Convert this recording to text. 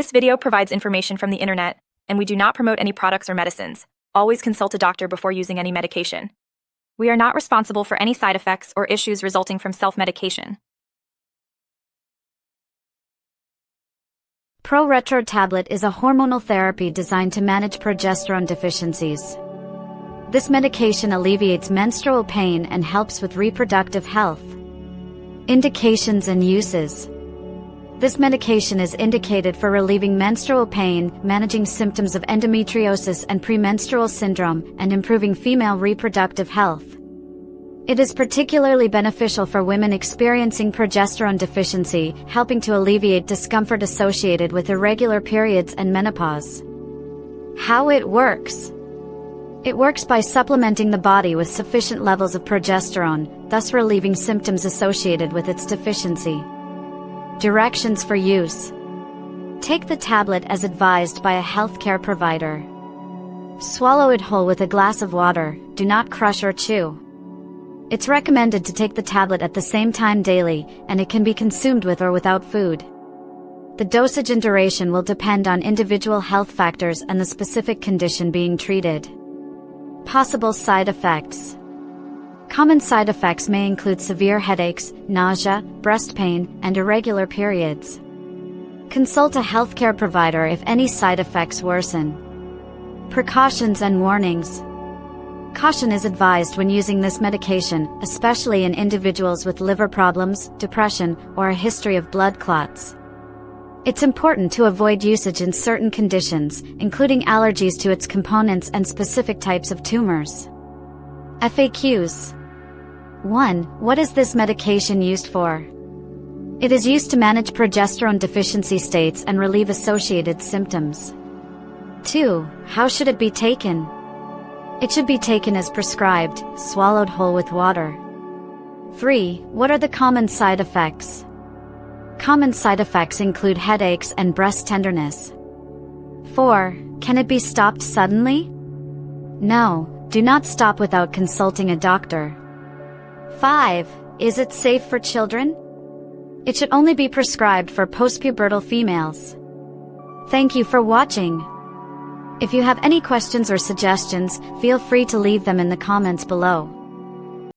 This video provides information from the internet, and we do not promote any products or medicines. Always consult a doctor before using any medication. We are not responsible for any side effects or issues resulting from self-medication. Pro-Retro tablet is a hormonal therapy designed to manage progesterone deficiencies. This medication alleviates menstrual pain and helps with reproductive health. Indications and uses. This medication is indicated for relieving menstrual pain, managing symptoms of endometriosis and premenstrual syndrome, and improving female reproductive health. It is particularly beneficial for women experiencing progesterone deficiency, helping to alleviate discomfort associated with irregular periods and menopause. How it works. It works by supplementing the body with sufficient levels of progesterone, thus relieving symptoms associated with its deficiency. Directions for use. Take the tablet as advised by a healthcare provider. Swallow it whole with a glass of water, do not crush or chew. It's recommended to take the tablet at the same time daily, and it can be consumed with or without food. The dosage and duration will depend on individual health factors and the specific condition being treated. Possible side effects. Common side effects may include severe headaches, nausea, breast pain, and irregular periods. Consult a healthcare provider if any side effects worsen. Precautions and warnings. Caution is advised when using this medication, especially in individuals with liver problems, depression, or a history of blood clots. It's important to avoid usage in certain conditions, including allergies to its components and specific types of tumors. FAQs. 1. What is this medication used for? It is used to manage progesterone deficiency states and relieve associated symptoms. 2. How should it be taken? It should be taken as prescribed, swallowed whole with water. 3. What are the common side effects? Common side effects include headaches and breast tenderness. 4. Can it be stopped suddenly? No, do not stop without consulting a doctor. 5. Is it safe for children? It should only be prescribed for postpubertal females. Thank you for watching. If you have any questions or suggestions, feel free to leave them in the comments below.